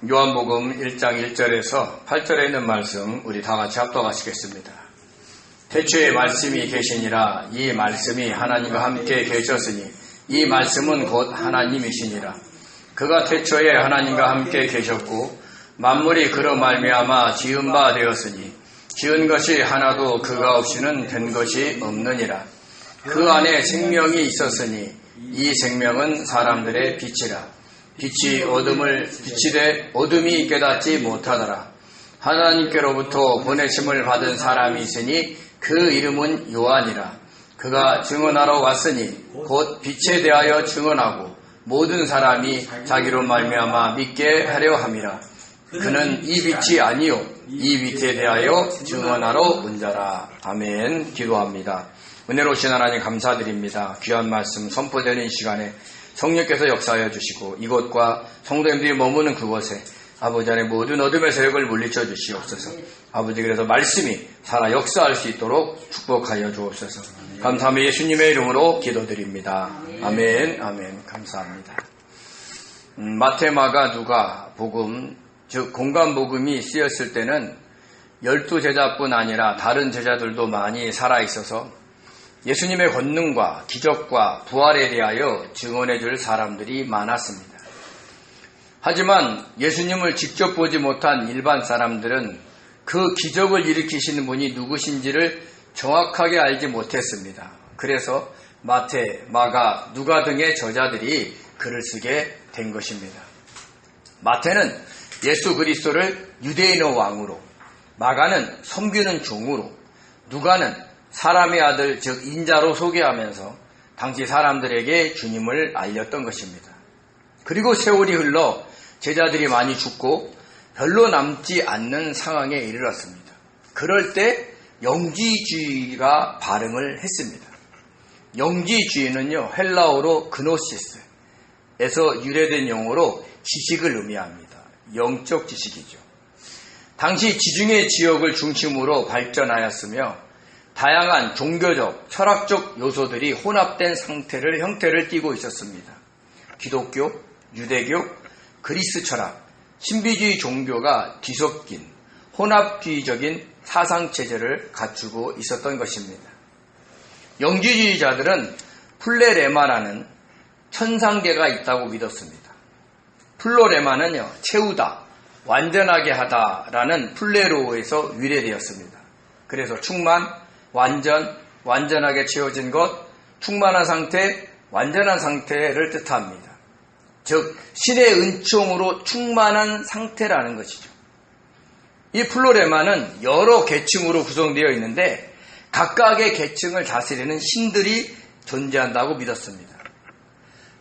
요한복음 1장 1절에서 8절에 있는 말씀 우리 다 같이 합독하시겠습니다. 태초에 말씀이 계시니라. 이 말씀이 하나님과 함께 계셨으니 이 말씀은 곧 하나님이시니라. 그가 태초에 하나님과 함께 계셨고 만물이 그로 말미암아 지은 바 되었으니 지은 것이 하나도 그가 없이는 된 것이 없느니라. 그 안에 생명이 있었으니 이 생명은 사람들의 빛이라. 빛이 어둠을 비치되 어둠이 깨닫지 못하더라. 하나님께로부터 보내심을 받은 사람이 있으니 그 이름은 요한이라. 그가 증언하러 왔으니 곧 빛에 대하여 증언하고 모든 사람이 자기로 말미암아 믿게 하려 함이라. 그는 이 빛이 아니요 이 빛에 대하여 증언하러 온 자라. 아멘. 기도합니다. 은혜로우신 하나님 감사드립니다. 귀한 말씀 선포되는 시간에 성령께서 역사하여 주시고 이곳과 성도님들이 머무는 그곳에 아버지 안에 모든 어둠의 세력을 물리쳐 주시옵소서. 아버지, 그래서 말씀이 살아 역사할 수 있도록 축복하여 주옵소서. 감사하며 예수님의 이름으로 기도드립니다. 아멘. 아멘. 감사합니다. 마태, 마가, 누가 복음, 즉 공간 복음이 쓰였을 때는 12제자뿐 아니라 다른 제자들도 많이 살아있어서 예수님의 권능과 기적과 부활에 대하여 증언해 줄 사람들이 많았습니다. 하지만 예수님을 직접 보지 못한 일반 사람들은 그 기적을 일으키시는 분이 누구신지를 정확하게 알지 못했습니다. 그래서 마태, 마가, 누가 등의 저자들이 글을 쓰게 된 것입니다. 마태는 예수 그리스도를 유대인의 왕으로, 마가는 섬기는 종으로, 누가는 사람의 아들 즉 인자로 소개하면서 당시 사람들에게 주님을 알렸던 것입니다. 그리고 세월이 흘러 제자들이 많이 죽고 별로 남지 않는 상황에 이르렀습니다. 그럴 때 영지주의가 발흥을 했습니다. 영지주의는요, 헬라어로 그노시스에서 유래된 용어로 지식을 의미합니다. 영적 지식이죠. 당시 지중해 지역을 중심으로 발전하였으며 다양한 종교적, 철학적 요소들이 혼합된 형태를 띠고 있었습니다. 기독교, 유대교, 그리스 철학, 신비주의 종교가 뒤섞인 혼합주의적인 사상체제를 갖추고 있었던 것입니다. 영지주의자들은 플레레마라는 천상계가 있다고 믿었습니다. 플로레마는요, 채우다, 완전하게 하다라는 플레로에서 유래되었습니다. 그래서 충만, 완전하게 채워진 것, 충만한 상태, 완전한 상태를 뜻합니다. 즉, 신의 은총으로 충만한 상태라는 것이죠. 이 플로레마는 여러 계층으로 구성되어 있는데 각각의 계층을 다스리는 신들이 존재한다고 믿었습니다.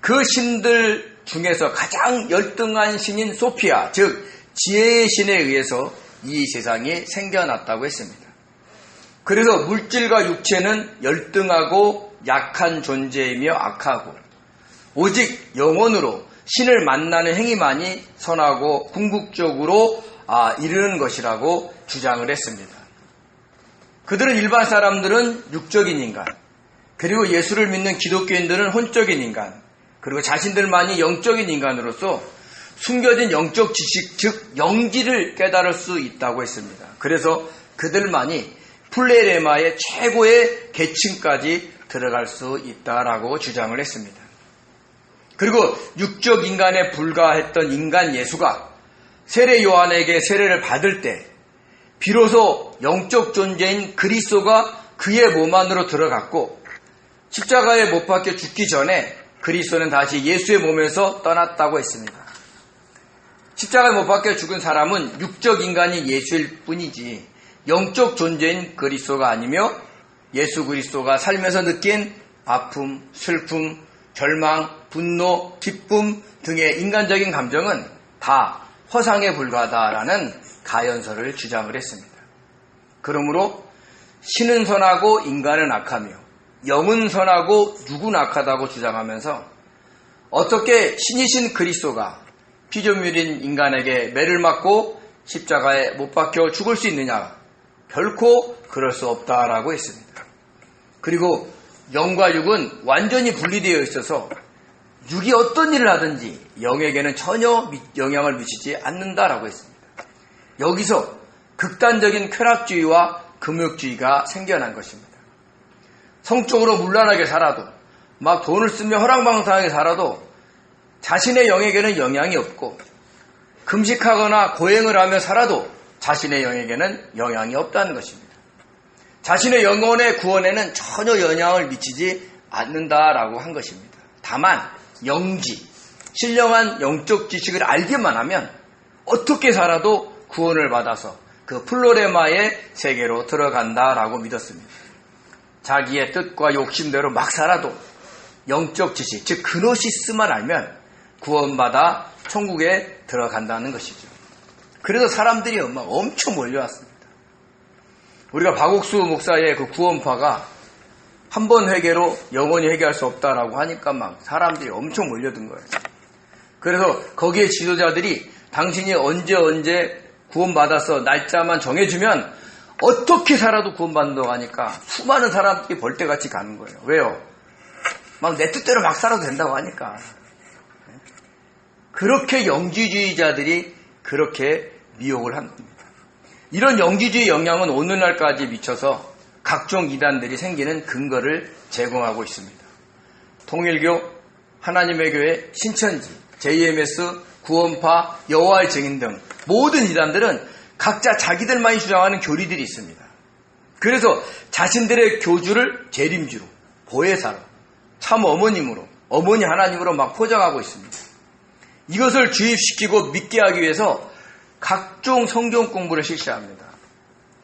그 신들 중에서 가장 열등한 신인 소피아, 즉 지혜의 신에 의해서 이 세상이 생겨났다고 했습니다. 그래서 물질과 육체는 열등하고 약한 존재이며 악하고 오직 영혼으로 신을 만나는 행위만이 선하고 궁극적으로 이르는 것이라고 주장을 했습니다. 그들은 일반 사람들은 육적인 인간, 그리고 예수를 믿는 기독교인들은 혼적인 인간, 그리고 자신들만이 영적인 인간으로서 숨겨진 영적 지식, 즉 영지를 깨달을 수 있다고 했습니다. 그래서 그들만이 플레레마의 최고의 계층까지 들어갈 수 있다라고 주장을 했습니다. 그리고 육적 인간에 불과했던 인간 예수가 세례 요한에게 세례를 받을 때 비로소 영적 존재인 그리스도가 그의 몸 안으로 들어갔고 십자가에 못 박혀 죽기 전에 그리스도는 다시 예수의 몸에서 떠났다고 했습니다. 십자가에 못 박혀 죽은 사람은 육적 인간인 예수일 뿐이지 영적 존재인 그리스도가 아니며 예수 그리스도가 살면서 느낀 아픔, 슬픔, 절망, 분노, 기쁨 등의 인간적인 감정은 다 허상에 불과하다라는 가연설을 주장을 했습니다. 그러므로 신은 선하고 인간은 악하며 영은 선하고 육은 악하다고 주장하면서 어떻게 신이신 그리스도가 피조물인 인간에게 매를 맞고 십자가에 못 박혀 죽을 수 있느냐? 결코 그럴 수 없다라고 했습니다. 그리고 영과 육은 완전히 분리되어 있어서 육이 어떤 일을 하든지 영에게는 전혀 영향을 미치지 않는다라고 했습니다. 여기서 극단적인 쾌락주의와 금욕주의가 생겨난 것입니다. 성적으로 문란하게 살아도 막 돈을 쓰며 허랑방탕하게 살아도 자신의 영에게는 영향이 없고 금식하거나 고행을 하며 살아도 자신의 영에게는 영향이 없다는 것입니다. 자신의 영혼의 구원에는 전혀 영향을 미치지 않는다라고 한 것입니다. 다만 영지, 신령한 영적 지식을 알기만 하면 어떻게 살아도 구원을 받아서 그 플로레마의 세계로 들어간다라고 믿었습니다. 자기의 뜻과 욕심대로 막 살아도 영적 지식, 즉 그노시스만 알면 구원받아 천국에 들어간다는 것이죠. 그래서 사람들이 막 엄청 몰려왔습니다. 우리가 박옥수 목사의 그 구원파가 한 번 회개로 영원히 회개할 수 없다라고 하니까 막 사람들이 엄청 몰려든 거예요. 그래서 거기에 지도자들이 당신이 언제 구원받아서 날짜만 정해주면 어떻게 살아도 구원받는다고 하니까 수많은 사람들이 벌떼같이 가는 거예요. 왜요? 막 내 뜻대로 막 살아도 된다고 하니까. 그렇게 영지주의자들이 그렇게 미혹을 한 겁니다. 이런 영지주의 영향은 오늘날까지 미쳐서 각종 이단들이 생기는 근거를 제공하고 있습니다. 통일교, 하나님의 교회, 신천지, JMS, 구원파, 여호와의 증인 등 모든 이단들은 각자 자기들만이 주장하는 교리들이 있습니다. 그래서 자신들의 교주를 재림주로, 보혜사로, 참 어머님으로, 어머니 하나님으로 막 포장하고 있습니다. 이것을 주입시키고 믿게 하기 위해서 각종 성경 공부를 실시합니다.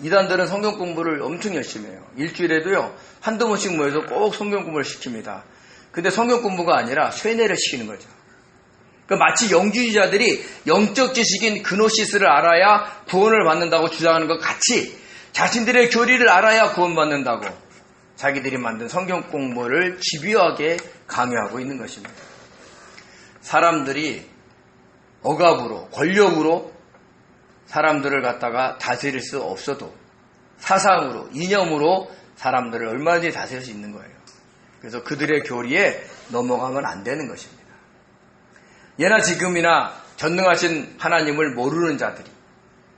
이단들은 성경 공부를 엄청 열심히 해요. 일주일에도요, 한두 번씩 모여서 꼭 성경 공부를 시킵니다. 근데 성경 공부가 아니라 쇠뇌를 시키는 거죠. 그러니까 마치 영주의자들이 영적 지식인 그노시스를 알아야 구원을 받는다고 주장하는 것 같이 자신들의 교리를 알아야 구원받는다고 자기들이 만든 성경 공부를 집요하게 강요하고 있는 것입니다. 사람들이 억압으로, 권력으로 사람들을 갖다가 다스릴 수 없어도 사상으로, 이념으로 사람들을 얼마든지 다스릴 수 있는 거예요. 그래서 그들의 교리에 넘어가면 안 되는 것입니다. 예나 지금이나 전능하신 하나님을 모르는 자들이,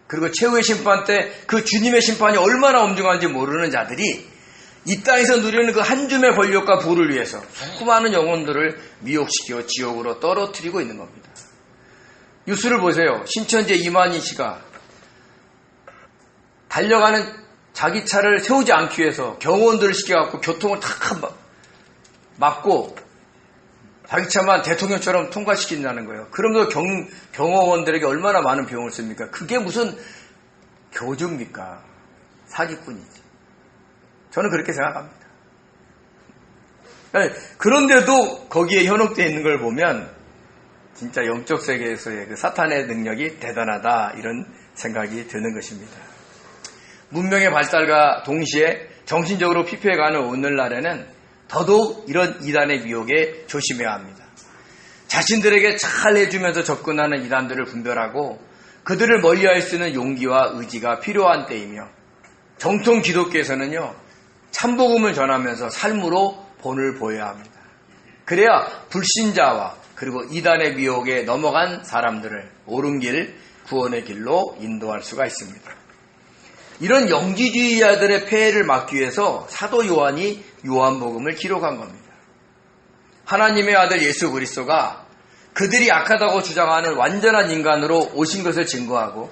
그리고 최후의 심판 때 그 주님의 심판이 얼마나 엄중한지 모르는 자들이 이 땅에서 누리는 그 한 줌의 권력과 부를 위해서 수많은 영혼들을 미혹시키고 지옥으로 떨어뜨리고 있는 겁니다. 뉴스를 보세요. 신천지의 이만희 씨가 달려가는 자기 차를 세우지 않기 위해서 경호원들을 시켜갖고 교통을 탁 막고 자기 차만 대통령처럼 통과시킨다는 거예요. 그러면서 경호원들에게 얼마나 많은 비용을 씁니까? 그게 무슨 교주입니까? 사기꾼이지. 저는 그렇게 생각합니다. 그런데도 거기에 현혹되어 있는 걸 보면 진짜 영적 세계에서의 그 사탄의 능력이 대단하다, 이런 생각이 드는 것입니다. 문명의 발달과 동시에 정신적으로 피폐해가는 오늘날에는 더더욱 이런 이단의 미혹에 조심해야 합니다. 자신들에게 잘 해주면서 접근하는 이단들을 분별하고 그들을 멀리할 수 있는 용기와 의지가 필요한 때이며, 정통 기독교에서는요, 참복음을 전하면서 삶으로 본을 보여야 합니다. 그래야 불신자와 그리고 이단의 미혹에 넘어간 사람들을 옳은 길, 구원의 길로 인도할 수가 있습니다. 이런 영지주의자들의 폐해를 막기 위해서 사도 요한이 요한복음을 기록한 겁니다. 하나님의 아들 예수 그리스도가 그들이 약하다고 주장하는 완전한 인간으로 오신 것을 증거하고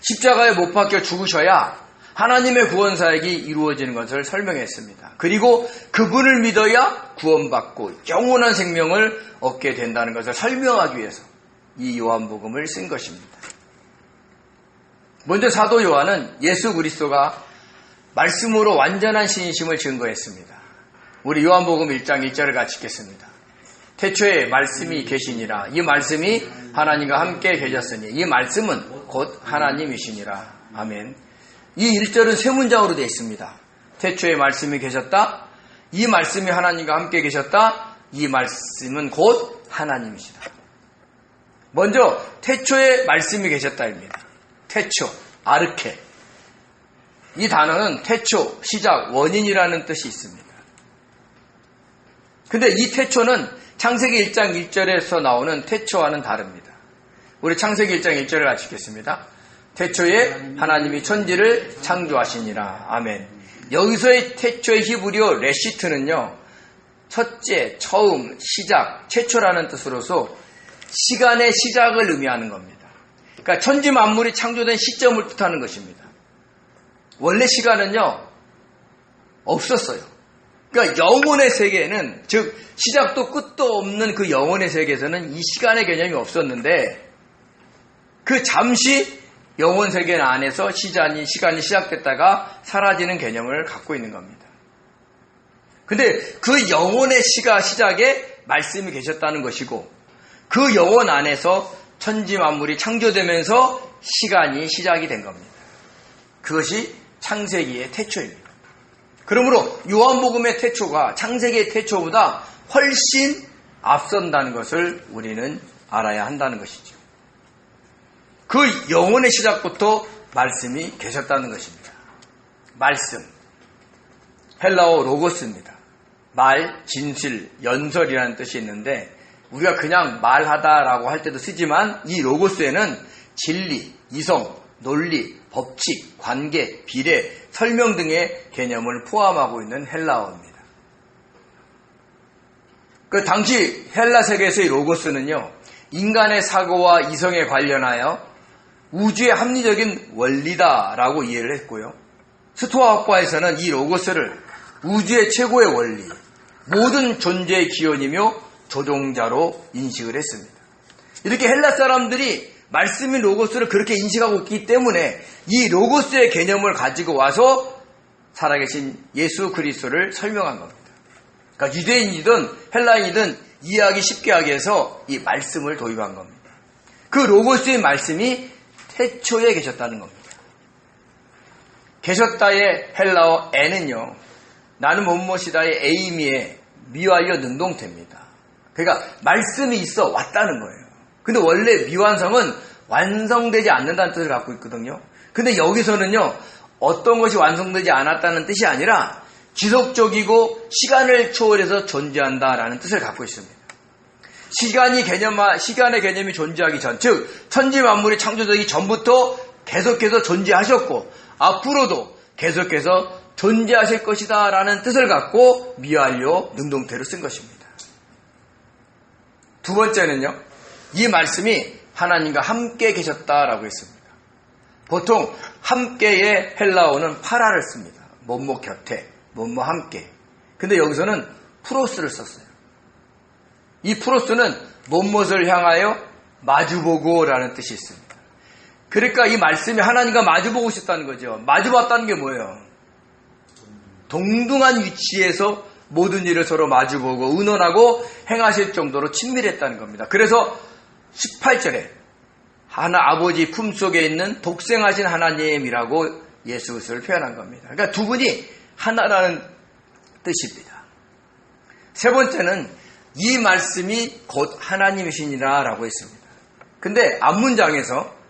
십자가에 못 박혀 죽으셔야 하나님의 구원 사역이 이루어지는 것을 설명했습니다. 그리고 그분을 믿어야 구원받고 영원한 생명을 얻게 된다는 것을 설명하기 위해서 이 요한복음을 쓴 것입니다. 먼저 사도 요한은 예수 그리스도가 말씀으로 완전한 신이심을 증거했습니다. 우리 요한복음 1장 1절을 같이 읽겠습니다. 태초에 말씀이 계시니라. 이 말씀이 하나님과 함께 계셨으니 이 말씀은 곧 하나님이시니라. 아멘. 이 1절은 세 문장으로 되어 있습니다. 태초에 말씀이 계셨다. 이 말씀이 하나님과 함께 계셨다. 이 말씀은 곧 하나님이시다. 먼저 태초에 말씀이 계셨다입니다. 태초, 아르케. 이 단어는 태초, 시작, 원인이라는 뜻이 있습니다. 근데 이 태초는 창세기 1장 1절에서 나오는 태초와는 다릅니다. 우리 창세기 1장 1절을 같이 읽겠습니다. 태초에 하나님이 천지를 창조하시니라. 아멘. 여기서의 태초의 히브리어 레시트는요, 첫째, 처음, 시작, 최초라는 뜻으로서 시간의 시작을 의미하는 겁니다. 그러니까 천지 만물이 창조된 시점을 뜻하는 것입니다. 원래 시간은요, 없었어요. 그러니까 영혼의 세계에는, 즉 시작도 끝도 없는 그 영혼의 세계에서는 이 시간의 개념이 없었는데, 그 잠시 영혼 세계 안에서 시간이 시작됐다가 사라지는 개념을 갖고 있는 겁니다. 근데 그 영혼의 시작에 말씀이 계셨다는 것이고, 그 영혼 안에서 천지 만물이 창조되면서 시간이 시작이 된 겁니다. 그것이 창세기의 태초입니다. 그러므로 요한복음의 태초가 창세기의 태초보다 훨씬 앞선다는 것을 우리는 알아야 한다는 것이죠. 그 영혼의 시작부터 말씀이 계셨다는 것입니다. 말씀, 헬라어 로고스입니다. 말, 진실, 연설이라는 뜻이 있는데 우리가 그냥 말하다라고 할 때도 쓰지만 이 로고스에는 진리, 이성, 논리, 법칙, 관계, 비례, 설명 등의 개념을 포함하고 있는 헬라어입니다. 그 당시 헬라 세계에서의 로고스는요, 인간의 사고와 이성에 관련하여 우주의 합리적인 원리다라고 이해를 했고요. 스토아 학파에서는 이 로고스를 우주의 최고의 원리, 모든 존재의 기원이며 조종자로 인식을 했습니다. 이렇게 헬라 사람들이 말씀인 로고스를 그렇게 인식하고 있기 때문에 이 로고스의 개념을 가지고 와서 살아계신 예수 그리스도를 설명한 겁니다. 그러니까 유대인이든 헬라인이든 이해하기 쉽게 하기 위해서 이 말씀을 도입한 겁니다. 그 로고스의 말씀이 태초에 계셨다는 겁니다. 계셨다의 헬라어 에는요, 나는 무엇이다의 에이미의 미완료 능동태입니다. 그러니까 말씀이 있어 왔다는 거예요. 근데 원래 미완성은 완성되지 않는다는 뜻을 갖고 있거든요. 근데 여기서는요, 어떤 것이 완성되지 않았다는 뜻이 아니라 지속적이고 시간을 초월해서 존재한다라는 뜻을 갖고 있습니다. 시간의 개념이 존재하기 전, 즉 천지 만물이 창조되기 전부터 계속해서 존재하셨고 앞으로도 계속해서 존재하실 것이다 라는 뜻을 갖고 미완료 능동태로 쓴 것입니다. 두 번째는요, 이 말씀이 하나님과 함께 계셨다라고 했습니다. 보통 함께의 헬라어는 파라를 씁니다. 뭐뭐 곁에, 뭐뭐 함께. 근데 여기서는 프로스를 썼어요. 이 프로스는 무엇을 향하여 마주보고라는 뜻이 있습니다. 그러니까 이 말씀이 하나님과 마주보고 싶다는 거죠. 마주봤다는 게 뭐예요? 동등한 위치에서 모든 일을 서로 마주보고 의논하고 행하실 정도로 친밀했다는 겁니다. 그래서 18절에 아버지 품속에 있는 독생하신 하나님이라고 예수 그리스도를 표현한 겁니다. 그러니까 두 분이 하나라는 뜻입니다. 세 번째는 이 말씀이 곧 하나님이시니라 라고 했습니다. 근데 앞문장에서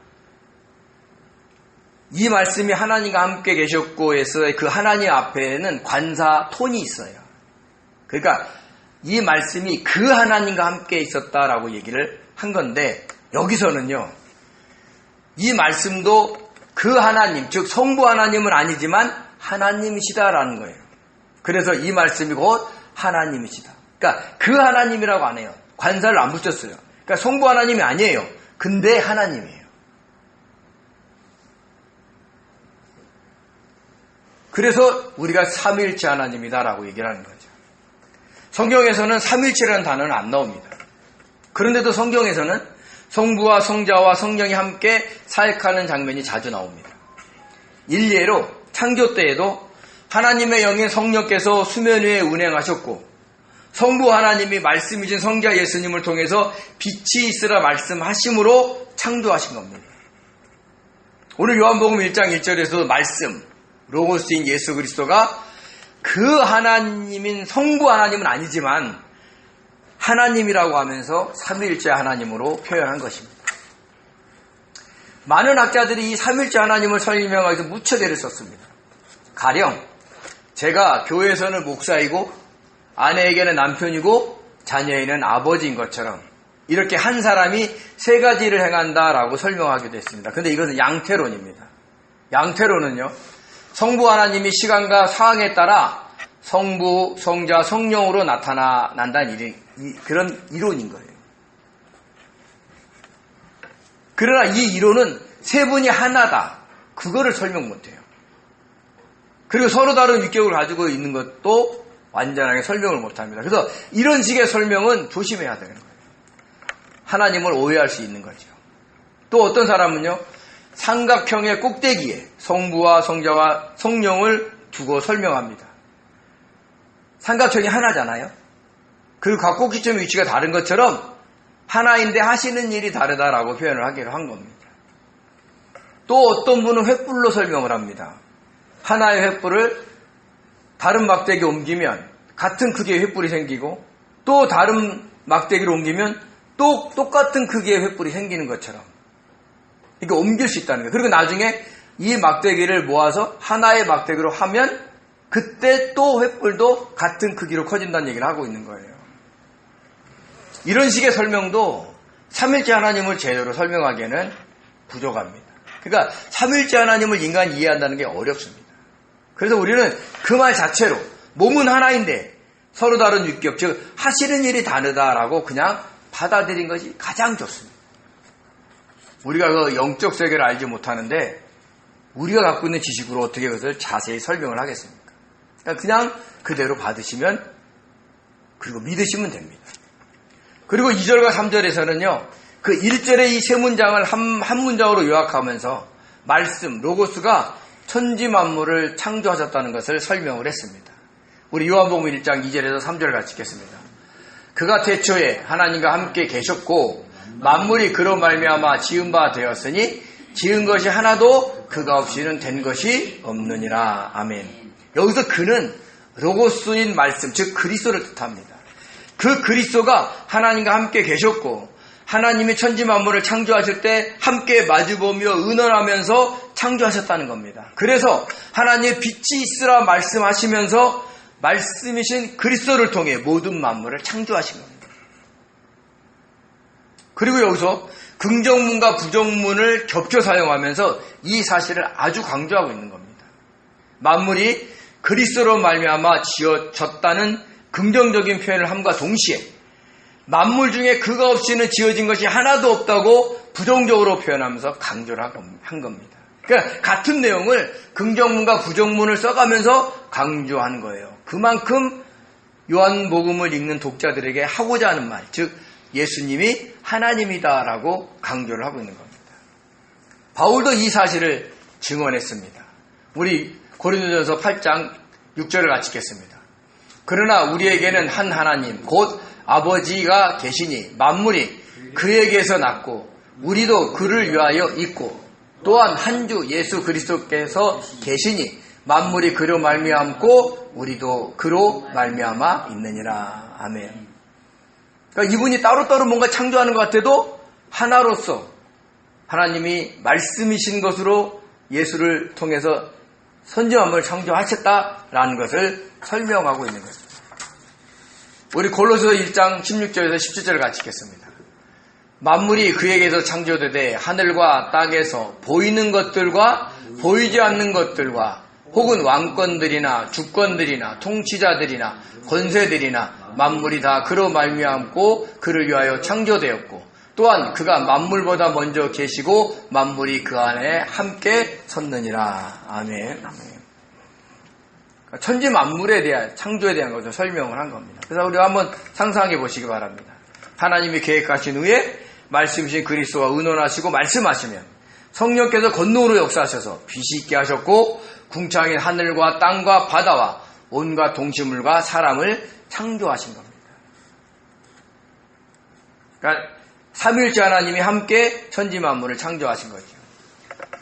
이 말씀이 하나님과 함께 계셨고 해서 그 하나님 앞에는 관사 톤이 있어요. 그러니까 이 말씀이 그 하나님과 함께 있었다라고 얘기를 한 건데, 여기서는요, 이 말씀도 그 하나님, 즉 성부 하나님은 아니지만 하나님이시다라는 거예요. 그래서 이 말씀이 곧 하나님이시다. 그러니까 그 하나님이라고 안 해요. 관사를 안 붙였어요. 그러니까 성부 하나님이 아니에요. 근데 하나님이에요. 그래서 우리가 삼위일체 하나님이다라고 얘기를 하는 거죠. 성경에서는 삼위일체라는 단어는 안 나옵니다. 그런데도 성경에서는 성부와 성자와 성령이 함께 사역하는 장면이 자주 나옵니다. 일례로 창조 때에도 하나님의 영인 성령께서 수면 위에 운행하셨고 성부 하나님이 말씀이신 성자 예수님을 통해서 빛이 있으라 말씀하심으로 창조하신 겁니다. 오늘 요한복음 1장 1절에서 말씀, 로고스인 예수 그리스도가 그 하나님인 성부 하나님은 아니지만 하나님이라고 하면서 삼위일체 하나님으로 표현한 것입니다. 많은 학자들이 이 삼위일체 하나님을 설명하기 위해서 무척 애를 썼습니다. 가령 제가 교회에서는 목사이고 아내에게는 남편이고 자녀에게는 아버지인 것처럼 이렇게 한 사람이 세 가지를 행한다라고 설명하기도 했습니다. 그런데 이것은 양태론입니다. 양태론은요, 성부 하나님이 시간과 상황에 따라 성부, 성자, 성령으로 나타난다는 그런 이론인 거예요. 그러나 이 이론은 세 분이 하나다. 그거를 설명 못해요. 그리고 서로 다른 위격을 가지고 있는 것도 완전하게 설명을 못합니다. 그래서 이런 식의 설명은 조심해야 되는 거예요. 하나님을 오해할 수 있는 거죠. 또 어떤 사람은요, 삼각형의 꼭대기에 성부와 성자와 성령을 두고 설명합니다. 삼각형이 하나잖아요. 그리고 각 꼭지점의 위치가 다른 것처럼 하나인데 하시는 일이 다르다라고 표현을 하기로 한 겁니다. 또 어떤 분은 횃불로 설명을 합니다. 하나의 횃불을 다른 막대기에 옮기면 같은 크기의 횃불이 생기고 또 다른 막대기로 옮기면 또 똑같은 크기의 횃불이 생기는 것처럼 이렇게 옮길 수 있다는 거예요. 그리고 나중에 이 막대기를 모아서 하나의 막대기로 하면 그때 또 횃불도 같은 크기로 커진다는 얘기를 하고 있는 거예요. 이런 식의 설명도 삼일째 하나님을 제대로 설명하기에는 부족합니다. 그러니까 삼일째 하나님을 인간이 이해한다는 게 어렵습니다. 그래서 우리는 그 말 자체로 몸은 하나인데 서로 다른 위격, 즉 하시는 일이 다르다라고 그냥 받아들인 것이 가장 좋습니다. 우리가 그 영적 세계를 알지 못하는데 우리가 갖고 있는 지식으로 어떻게 그것을 자세히 설명을 하겠습니까? 그냥 그대로 받으시면 그리고 믿으시면 됩니다. 그리고 2절과 3절에서는요. 그 1절의 이 세 문장을 한 문장으로 요약하면서 말씀, 로고스가 천지 만물을 창조하셨다는 것을 설명을 했습니다. 우리 요한복음 1장 2절에서 3절 같이 읽겠습니다. 그가 태초에 하나님과 함께 계셨고 만물이 그로 말미암아 지은 바 되었으니 지은 것이 하나도 그가 없이는 된 것이 없느니라. 아멘. 여기서 그는 로고스인 말씀, 즉 그리스도를 뜻합니다. 그 그리스도가 하나님과 함께 계셨고 하나님이 천지 만물을 창조하실 때 함께 마주보며 의논하면서 창조하셨다는 겁니다. 그래서 하나님의 빛이 있으라 말씀하시면서 말씀이신 그리스도를 통해 모든 만물을 창조하신 겁니다. 그리고 여기서 긍정문과 부정문을 겹쳐 사용하면서 이 사실을 아주 강조하고 있는 겁니다. 만물이 그리스도로 말미암아 지어졌다는 긍정적인 표현을 함과 동시에 만물 중에 그가 없이는 지어진 것이 하나도 없다고 부정적으로 표현하면서 강조를 한 겁니다. 그러니까 같은 내용을 긍정문과 부정문을 써가면서 강조한 거예요. 그만큼 요한복음을 읽는 독자들에게 하고자 하는 말, 즉 예수님이 하나님이다라고 강조를 하고 있는 겁니다. 바울도 이 사실을 증언했습니다. 우리 고린도전서 8장 6절을 같이 읽겠습니다. 그러나 우리에게는 한 하나님 곧 아버지가 계시니 만물이 그에게서 났고 우리도 그를 위하여 있고 또한 한 주 예수 그리스도께서 계시니 만물이 그로 말미암고 우리도 그로 말미암아 있느니라. 아멘. 그러니까 이분이 따로따로 뭔가 창조하는 것 같아도 하나로서 하나님이 말씀이신 것으로 예수를 통해서 선지 만물을 창조하셨다라는 것을 설명하고 있는 것입니다. 우리 골로새서 1장 16절에서 17절을 같이 읽겠습니다. 만물이 그에게서 창조되되 하늘과 땅에서 보이는 것들과 보이지 않는 것들과 혹은 왕권들이나 주권들이나 통치자들이나 권세들이나 만물이 다 그로 말미암고 그를 위하여 창조되었고 또한 그가 만물보다 먼저 계시고 만물이 그 안에 함께 섰느니라. 아멘. 천지 만물에 대한 창조에 대한 것을 설명을 한 겁니다. 그래서 우리가 한번 상상해 보시기 바랍니다. 하나님이 계획하신 후에 말씀이신 그리스도와 의논하시고 말씀하시면 성령께서 권능으로 역사하셔서 빛이 있게 하셨고 궁창인 하늘과 땅과 바다와 온갖 동식물과 사람을 창조하신 겁니다. 그러니까 삼위일체 하나님이 함께 천지 만물을 창조하신 거죠.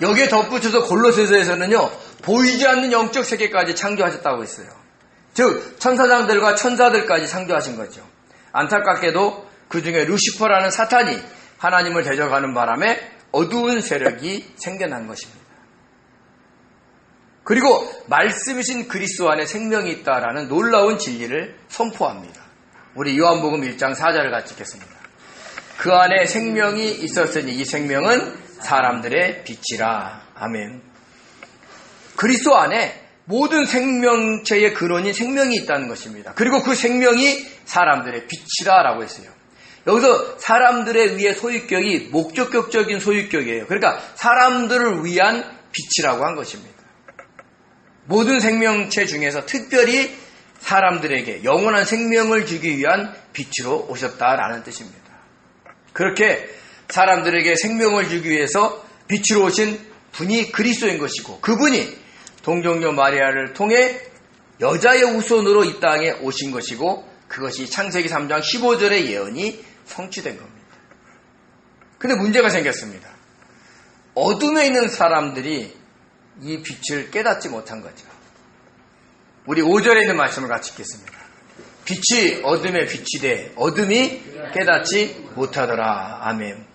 여기에 덧붙여서 골로새서에서는요, 보이지 않는 영적 세계까지 창조하셨다고 했어요. 즉 천사장들과 천사들까지 창조하신 거죠. 안타깝게도 그 중에 루시퍼라는 사탄이 하나님을 대적하는 바람에 어두운 세력이 생겨난 것입니다. 그리고 말씀이신 그리스도 안에 생명이 있다라는 놀라운 진리를 선포합니다. 우리 요한복음 1장 4절을 같이 읽겠습니다. 그 안에 생명이 있었으니 이 생명은 사람들의 빛이라. 아멘. 그리스도 안에 모든 생명체의 근원인 생명이 있다는 것입니다. 그리고 그 생명이 사람들의 빛이라라고 했어요. 여기서 사람들에 의해 소유격이 목적격적인 소유격이에요. 그러니까 사람들을 위한 빛이라고 한 것입니다. 모든 생명체 중에서 특별히 사람들에게 영원한 생명을 주기 위한 빛으로 오셨다라는 뜻입니다. 그렇게 사람들에게 생명을 주기 위해서 빛으로 오신 분이 그리스도인 것이고, 그분이 동정녀 마리아를 통해 여자의 후손으로 이 땅에 오신 것이고, 그것이 창세기 3장 15절의 예언이 성취된 겁니다. 근데 문제가 생겼습니다. 어둠에 있는 사람들이 이 빛을 깨닫지 못한 거죠. 우리 5절에 있는 말씀을 같이 읽겠습니다. 빛이 어둠에 빛이 돼 어둠이 깨닫지 못하더라. 아멘.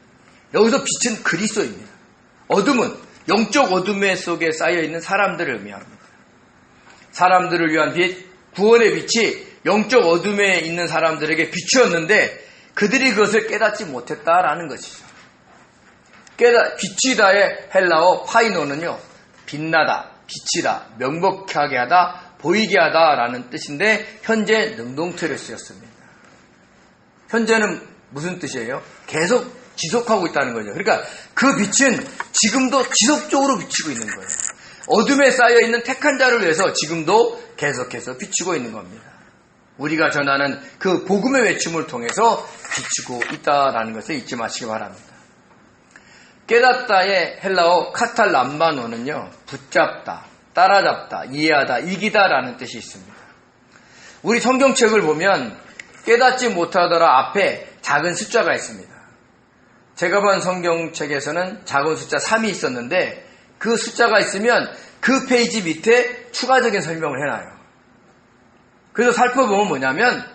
여기서 빛은 그리스도입니다. 어둠은 영적 어둠 속에 쌓여있는 사람들을 의미합니다. 사람들을 위한 빛, 구원의 빛이 영적 어둠에 있는 사람들에게 빛이었는데 그들이 그것을 깨닫지 못했다라는 것이죠. 빛이다의 헬라어 파이노는요, 빛나다, 빛이다, 명백하게 하다, 보이게 하다라는 뜻인데 현재 능동태로 쓰였습니다. 현재는 무슨 뜻이에요? 계속 지속하고 있다는 거죠. 그러니까 그 빛은 지금도 지속적으로 비치고 있는 거예요. 어둠에 쌓여있는 택한 자를 위해서 지금도 계속해서 비치고 있는 겁니다. 우리가 전하는 그 복음의 외침을 통해서 비치고 있다라는 것을 잊지 마시기 바랍니다. 깨닫다의 헬라어 카탈람바노는요, 붙잡다, 따라잡다, 이해하다, 이기다라는 뜻이 있습니다. 우리 성경책을 보면 깨닫지 못하더라 앞에 작은 숫자가 있습니다. 제가 본 성경책에서는 작은 숫자 3이 있었는데 그 숫자가 있으면 그 페이지 밑에 추가적인 설명을 해놔요. 그래서 살펴보면 뭐냐면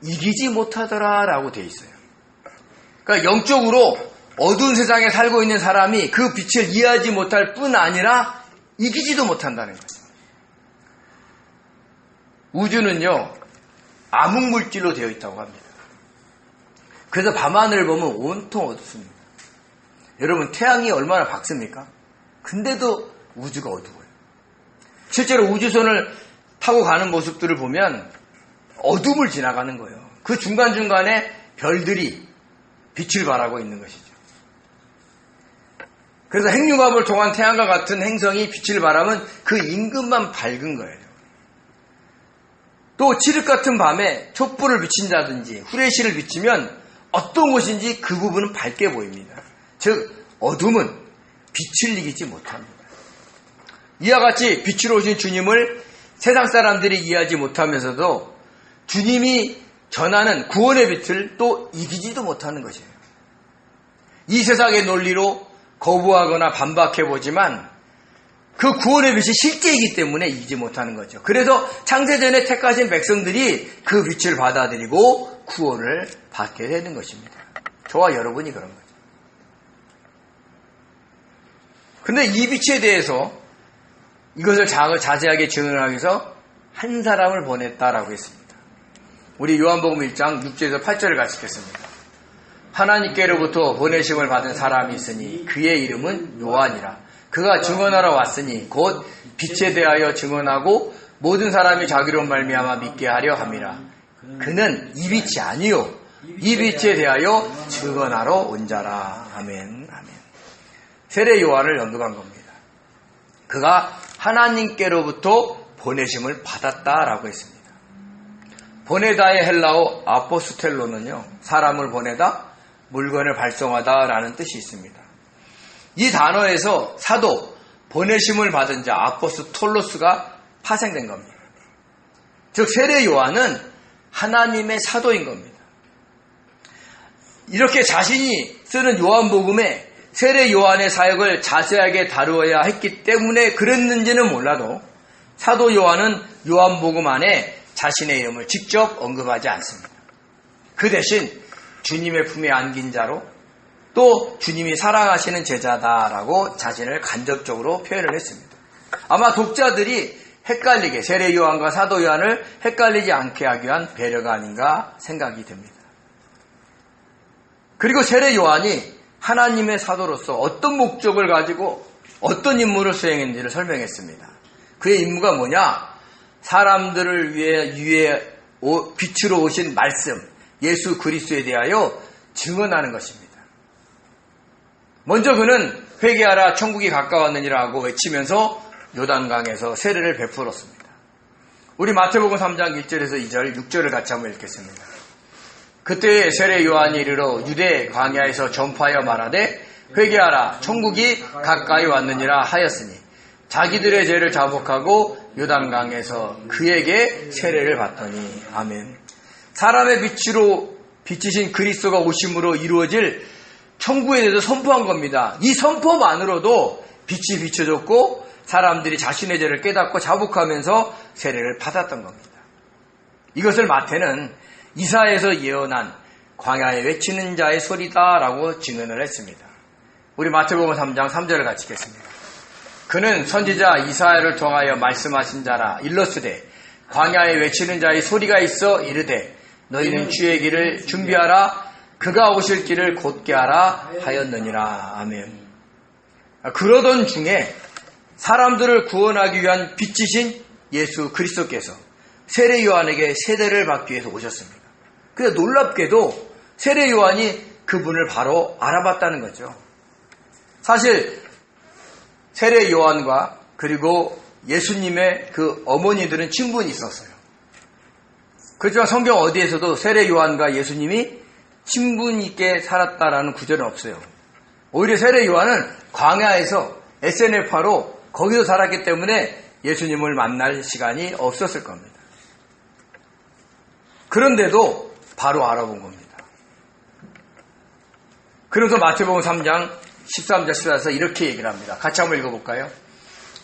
이기지 못하더라 라고 되어 있어요. 그러니까 영적으로 어두운 세상에 살고 있는 사람이 그 빛을 이해하지 못할 뿐 아니라 이기지도 못한다는 거죠. 우주는요, 암흑물질로 되어 있다고 합니다. 그래서 밤하늘을 보면 온통 어둡습니다. 여러분, 태양이 얼마나 밝습니까? 근데도 우주가 어두워요. 실제로 우주선을 타고 가는 모습들을 보면 어둠을 지나가는 거예요. 그 중간중간에 별들이 빛을 발하고 있는 것이죠. 그래서 핵융합을 통한 태양과 같은 행성이 빛을 발하면 그 임금만 밝은 거예요. 또 칠흑 같은 밤에 촛불을 비친다든지 후레쉬를 비치면 어떤 곳인지 그 부분은 밝게 보입니다. 즉 어둠은 빛을 이기지 못합니다. 이와 같이 빛으로 오신 주님을 세상 사람들이 이해하지 못하면서도 주님이 전하는 구원의 빛을 또 이기지도 못하는 것이에요. 이 세상의 논리로 거부하거나 반박해보지만 그 구원의 빛이 실제이기 때문에 이기지 못하는 거죠. 그래서 창세전에 택하신 백성들이 그 빛을 받아들이고 구원을 받게 되는 것입니다. 저와 여러분이 그런 거죠. 근데 이 빛에 대해서 이것을 자세하게 증언하기 위해서 한 사람을 보냈다라고 했습니다. 우리 요한복음 1장 6절에서 8절을 같이 읽겠습니다. 하나님께로부터 보내심을 받은 사람이 있으니 그의 이름은 요한이라. 그가 증언하러 왔으니 곧 빛에 대하여 증언하고 모든 사람이 자기로 말미암아 믿게 하려 함이라. 그는 이 빛이 아니요 이 빛에 대하여 증언하러 온 자라. 아멘. 아멘. 세례 요한을 언급한 겁니다. 그가 하나님께로부터 보내심을 받았다라고 했습니다. 보내다의 헬라어 아포스텔로는요, 사람을 보내다, 물건을 발송하다라는 뜻이 있습니다. 이 단어에서 사도, 보내심을 받은 자, 아포스톨로스가 파생된 겁니다. 즉 세례 요한은 하나님의 사도인 겁니다. 이렇게 자신이 쓰는 요한복음에 세례 요한의 사역을 자세하게 다루어야 했기 때문에 그랬는지는 몰라도 사도 요한은 요한복음 안에 자신의 이름을 직접 언급하지 않습니다. 그 대신 주님의 품에 안긴 자로 또 주님이 사랑하시는 제자다라고 자신을 간접적으로 표현을 했습니다. 아마 독자들이 헷갈리게 세례 요한과 사도 요한을 헷갈리지 않게 하기 위한 배려가 아닌가 생각이 됩니다. 그리고 세례 요한이 하나님의 사도로서 어떤 목적을 가지고 어떤 임무를 수행했는지를 설명했습니다. 그의 임무가 뭐냐? 사람들을 위해 빛으로 오신 말씀, 예수 그리스도에 대하여 증언하는 것입니다. 먼저 그는 회개하라 천국이 가까웠느니라고 외치면서 요단강에서 세례를 베풀었습니다. 우리 마태복음 3장 1절에서 2절, 6절을 같이 한번 읽겠습니다. 그때 세례 요한이 이르러 유대 광야에서 전파하여 말하되 회개하라 천국이 가까이 왔느니라 하였으니 자기들의 죄를 자복하고 요단강에서 그에게 세례를 받더니 아멘. 사람의 빛으로 비치신 그리스도가 오심으로 이루어질 천국에 대해서 선포한 겁니다. 이 선포만으로도 빛이 비춰졌고 사람들이 자신의 죄를 깨닫고 자복하면서 세례를 받았던 겁니다. 이것을 마태는 이사야에서 예언한 광야에 외치는 자의 소리다라고 증언을 했습니다. 우리 마태복음 3장 3절을 같이 읽겠습니다. 그는 선지자 이사야를 통하여 말씀하신 자라 일렀으되 광야에 외치는 자의 소리가 있어 이르되 너희는 주의 길을 준비하라 그가 오실 길을 곧게 하라 하였느니라. 아멘. 그러던 중에 사람들을 구원하기 위한 빛이신 예수 그리스도께서 세례 요한에게 세례를 받기 위해서 오셨습니다. 그런데 놀랍게도 세례 요한이 그분을 바로 알아봤다는 거죠. 사실 세례 요한과 그리고 예수님의 그 어머니들은 친분이 있었어요. 그렇지만 성경 어디에서도 세례 요한과 예수님이 친분 있게 살았다라는 구절은 없어요. 오히려 세례 요한은 광야에서 SNF로 거기서 살았기 때문에 예수님을 만날 시간이 없었을 겁니다. 그런데도 바로 알아본 겁니다. 그래서 마태복음 3장 13절 14절에서 이렇게 얘기를 합니다. 같이 한번 읽어볼까요?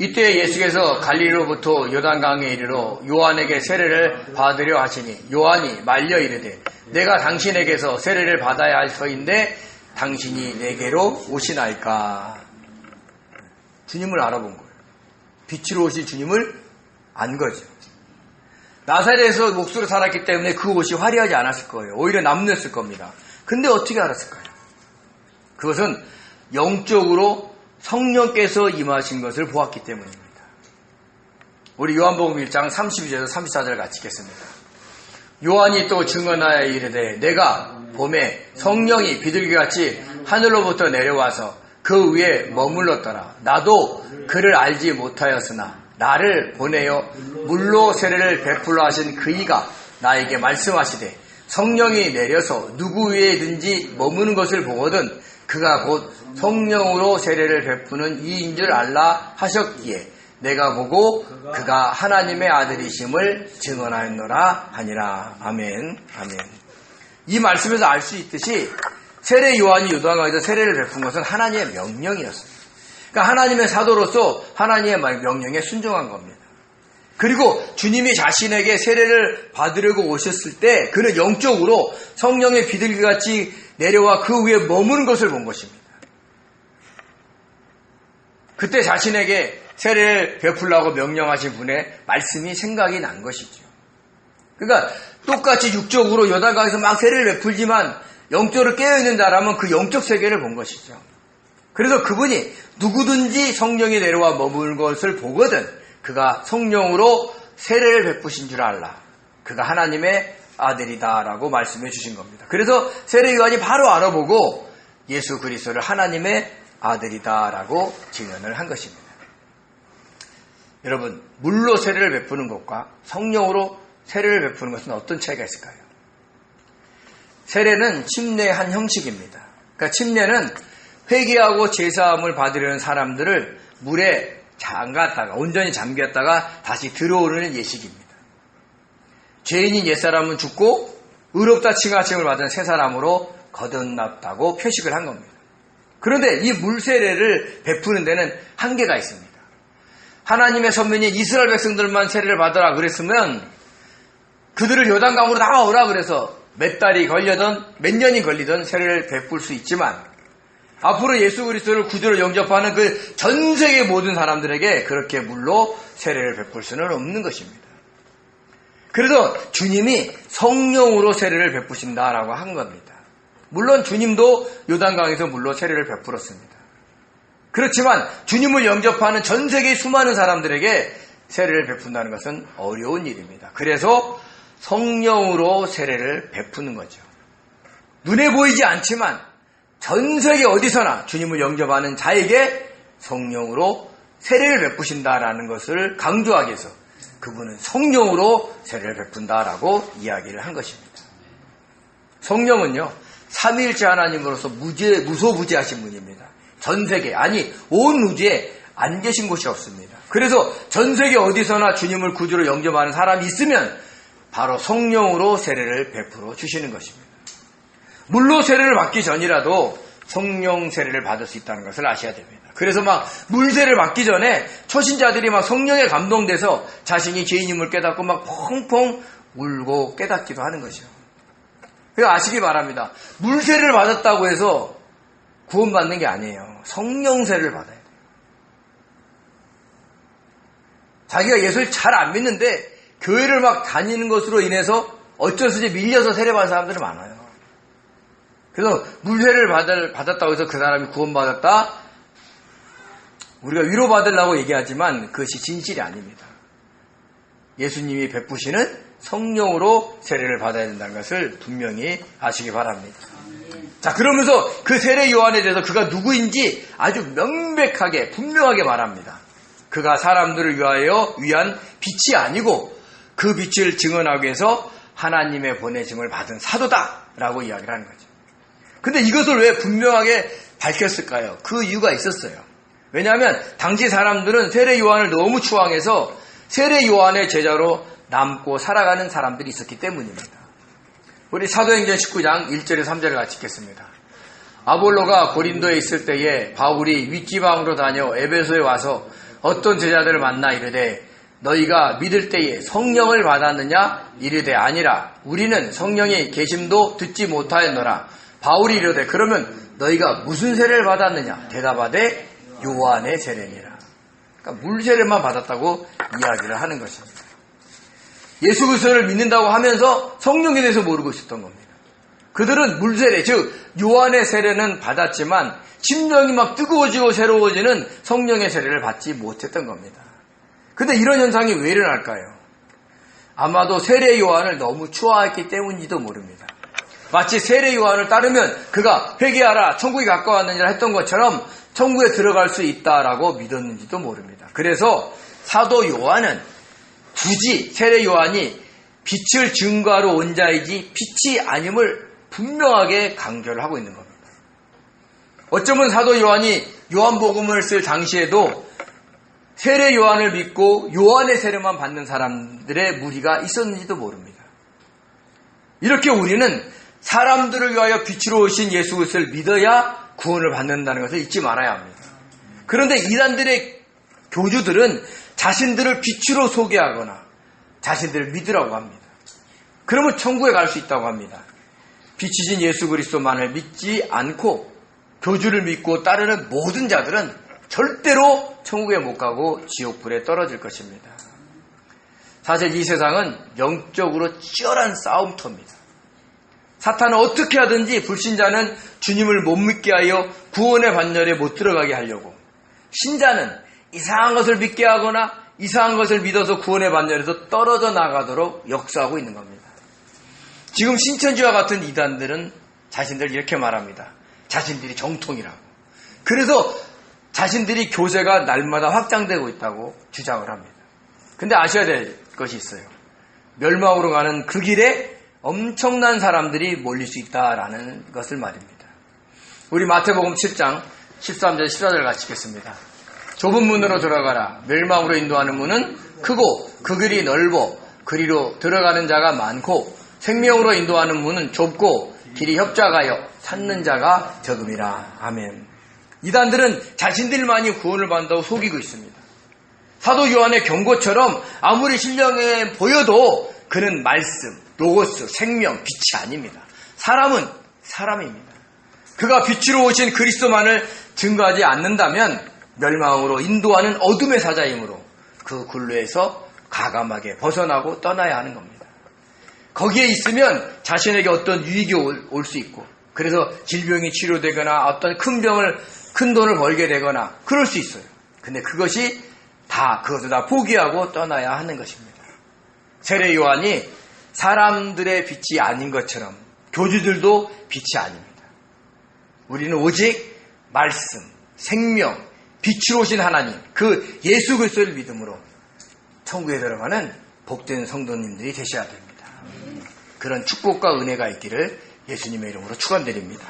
이때 예수께서 갈릴리로부터 요단강에 이르러 요한에게 세례를 받으려 하시니 요한이 말려 이르되 내가 당신에게서 세례를 받아야 할 터인데 당신이 내게로 오시나이까. 주님을 알아본 거예요. 빛으로 오신 주님을 안 거죠. 나사렛에서 목수로 살았기 때문에 그 옷이 화려하지 않았을 거예요. 오히려 남루했을 겁니다. 근데 어떻게 알았을까요? 그것은 영적으로 성령께서 임하신 것을 보았기 때문입니다. 우리 요한복음 1장 32절에서 34절 같이 읽겠습니다. 요한이 또 증언하여 이르되 내가 봄에 성령이 비둘기같이 하늘로부터 내려와서 그 위에 머물렀더라. 나도 그를 알지 못하였으나 나를 보내어 물로 세례를 베풀라 하신 그이가 나에게 말씀하시되 성령이 내려서 누구 위에든지 머무는 것을 보거든 그가 곧 성령으로 세례를 베푸는 이인 줄 알라 하셨기에 내가 보고 그가 하나님의 아들이심을 증언하였노라 하니라. 아멘. 아멘. 이 말씀에서 알 수 있듯이 세례 요한이 요단강에서 세례를 베푼 것은 하나님의 명령이었습니다. 그러니까 하나님의 사도로서 하나님의 명령에 순종한 겁니다. 그리고 주님이 자신에게 세례를 받으려고 오셨을 때 그는 영적으로 성령의 비둘기같이 내려와 그 위에 머무는 것을 본 것입니다. 그때 자신에게 세례를 베풀라고 명령하신 분의 말씀이 생각이 난 것이죠. 그러니까 똑같이 육적으로 요단강에서 막 세례를 베풀지만 영적으로 깨어있는 자라면 그 영적 세계를 본 것이죠. 그래서 그분이 누구든지 성령이 내려와 머무는 것을 보거든 그가 성령으로 세례를 베푸신 줄 알라. 그가 하나님의 아들이다라고 말씀해 주신 겁니다. 그래서 세례 요한이 바로 알아보고 예수 그리스도를 하나님의 아들이다라고 증언을 한 것입니다. 여러분, 물로 세례를 베푸는 것과 성령으로 세례를 베푸는 것은 어떤 차이가 있을까요? 세례는 침례의 한 형식입니다. 그러니까 침례는 회개하고 제사함을 받으려는 사람들을 물에 잠갔다가 온전히 잠겼다가 다시 들어오는 예식입니다. 죄인인 옛사람은 죽고 의롭다 칭하심을 받은 새 사람으로 거듭났다고 표식을 한 겁니다. 그런데 이 물세례를 베푸는 데는 한계가 있습니다. 하나님의 선민인 이스라엘 백성들만 세례를 받으라 그랬으면 그들을 요단강으로 나오라 그래서 몇 달이 걸려든 몇 년이 걸리든 세례를 베풀 수 있지만 앞으로 예수 그리스도를 구주로 영접하는 그 전 세계 모든 사람들에게 그렇게 물로 세례를 베풀 수는 없는 것입니다. 그래서 주님이 성령으로 세례를 베푸신다라고 한 겁니다. 물론 주님도 요단강에서 물로 세례를 베풀었습니다. 그렇지만 주님을 영접하는 전 세계 수많은 사람들에게 세례를 베푼다는 것은 어려운 일입니다. 그래서 성령으로 세례를 베푸는 거죠. 눈에 보이지 않지만 전 세계 어디서나 주님을 영접하는 자에게 성령으로 세례를 베푸신다라는 것을 강조하기 위해서 그분은 성령으로 세례를 베푼다라고 이야기를 한 것입니다. 성령은요, 삼위일체 하나님으로서 무소부지하신 분입니다. 전 세계, 아니 온 우주에 안 계신 곳이 없습니다. 그래서 전 세계 어디서나 주님을 구주로 영접하는 사람이 있으면 바로 성령으로 세례를 베풀어 주시는 것입니다. 물로 세례를 받기 전이라도 성령 세례를 받을 수 있다는 것을 아셔야 됩니다. 그래서 막 물세례를 받기 전에 초신자들이 막 성령에 감동돼서 자신이 죄인임을 깨닫고 막 펑펑 울고 깨닫기도 하는 거죠. 그래서 아시기 바랍니다. 물세례를 받았다고 해서 구원받는 게 아니에요. 성령 세례를 받아야 돼요. 자기가 예수를 잘 안 믿는데 교회를 막 다니는 것으로 인해서 어쩔 수 없이 밀려서 세례받은 사람들이 많아요. 그래서 물세례를 받았다고 해서 그 사람이 구원받았다? 우리가 위로받으려고 얘기하지만 그것이 진실이 아닙니다. 예수님이 베푸시는 성령으로 세례를 받아야 된다는 것을 분명히 아시기 바랍니다. 자, 그러면서 그 세례 요한에 대해서 그가 누구인지 아주 명백하게 분명하게 말합니다. 그가 사람들을 위한 빛이 아니고 그 빛을 증언하기 위해서 하나님의 보내심을 받은 사도다라고 이야기를 하는 거죠. 근데 이것을 왜 분명하게 밝혔을까요? 그 이유가 있었어요. 왜냐하면 당시 사람들은 세례 요한을 너무 추앙해서 세례 요한의 제자로 남고 살아가는 사람들이 있었기 때문입니다. 우리 사도행전 19장 1절에 3절을 같이 읽겠습니다. 아볼로가 고린도에 있을 때에 바울이 윗지방으로 다녀 에베소에 와서 어떤 제자들을 만나 이르되 너희가 믿을 때에 성령을 받았느냐? 이르되 아니라 우리는 성령의 계심도 듣지 못하였노라. 바울이 이르되 그러면 너희가 무슨 세례를 받았느냐? 대답하되 요한의 세례니라. 그러니까 물세례만 받았다고 이야기를 하는 것입니다. 예수 그리스도를 믿는다고 하면서 성령에 대해서 모르고 있었던 겁니다. 그들은 물세례, 즉 요한의 세례는 받았지만 심령이 막 뜨거워지고 새로워지는 성령의 세례를 받지 못했던 겁니다. 근데 이런 현상이 왜 일어날까요? 아마도 세례 요한을 너무 추워했기 때문인지도 모릅니다. 마치 세례 요한을 따르면 그가 회개하라, 천국이 가까웠느니라 했던 것처럼 천국에 들어갈 수 있다라고 믿었는지도 모릅니다. 그래서 사도 요한은 굳이 세례 요한이 빛을 증거하러 온 자이지 빛이 아님을 분명하게 강조를 하고 있는 겁니다. 어쩌면 사도 요한이 요한복음을 쓸 당시에도 세례 요한을 믿고 요한의 세례만 받는 사람들의 무리가 있었는지도 모릅니다. 이렇게 우리는 사람들을 위하여 빛으로 오신 예수 그리스도를 믿어야 구원을 받는다는 것을 잊지 말아야 합니다. 그런데 이단들의 교주들은 자신들을 빛으로 소개하거나 자신들을 믿으라고 합니다. 그러면 천국에 갈 수 있다고 합니다. 빛이신 예수 그리스도만을 믿지 않고 교주를 믿고 따르는 모든 자들은 절대로 천국에 못 가고 지옥불에 떨어질 것입니다. 사실 이 세상은 영적으로 치열한 싸움터입니다. 사탄은 어떻게 하든지 불신자는 주님을 못 믿게 하여 구원의 반열에 못 들어가게 하려고, 신자는 이상한 것을 믿게 하거나 이상한 것을 믿어서 구원의 반열에서 떨어져 나가도록 역사하고 있는 겁니다. 지금 신천지와 같은 이단들은 자신들 이렇게 말합니다. 자신들이 정통이라고. 그래서 자신들이 교세가 날마다 확장되고 있다고 주장을 합니다. 근데 아셔야 될 것이 있어요. 멸망으로 가는 그 길에 엄청난 사람들이 몰릴 수 있다라는 것을 말입니다. 우리 마태복음 7장 13절 14절 같이 읽겠습니다. 좁은 문으로 들어가라. 멸망으로 인도하는 문은 크고 그 길이 넓어 그리로 들어가는 자가 많고 생명으로 인도하는 문은 좁고 길이 협착하여 찾는 자가 적음이라. 아멘. 이단들은 자신들만이 구원을 받는다고 속이고 있습니다. 사도 요한의 경고처럼 아무리 신령해 보여도 그는 말씀, 로고스, 생명, 빛이 아닙니다. 사람은 사람입니다. 그가 빛으로 오신 그리스도만을 증거하지 않는다면 멸망으로 인도하는 어둠의 사자이므로 그 굴레에서 가감하게 벗어나고 떠나야 하는 겁니다. 거기에 있으면 자신에게 어떤 유익이 올 수 있고, 그래서 질병이 치료되거나 어떤 큰 돈을 벌게 되거나 그럴 수 있어요. 근데 그것을 다 포기하고 떠나야 하는 것입니다. 세례 요한이 사람들의 빛이 아닌 것처럼 교주들도 빛이 아닙니다. 우리는 오직 말씀, 생명, 빛으로 오신 하나님, 그 예수 그리스도를 믿음으로 천국에 들어가는 복된 성도님들이 되셔야 됩니다. 그런 축복과 은혜가 있기를 예수님의 이름으로 축원드립니다.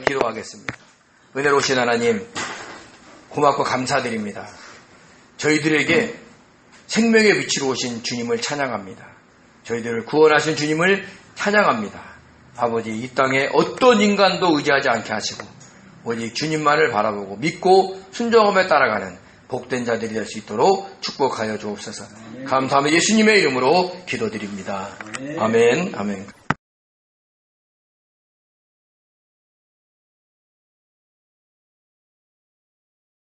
기도하겠습니다. 은혜로우신 하나님, 고맙고 감사드립니다. 저희들에게 생명의 빛으로 오신 주님을 찬양합니다. 저희들을 구원하신 주님을 찬양합니다. 아버지, 이 땅에 어떤 인간도 의지하지 않게 하시고 오직 주님만을 바라보고 믿고 순종함에 따라가는 복된 자들이 될 수 있도록 축복하여 주옵소서. 감사하며 예수님의 이름으로 기도드립니다. 아멘. 아멘.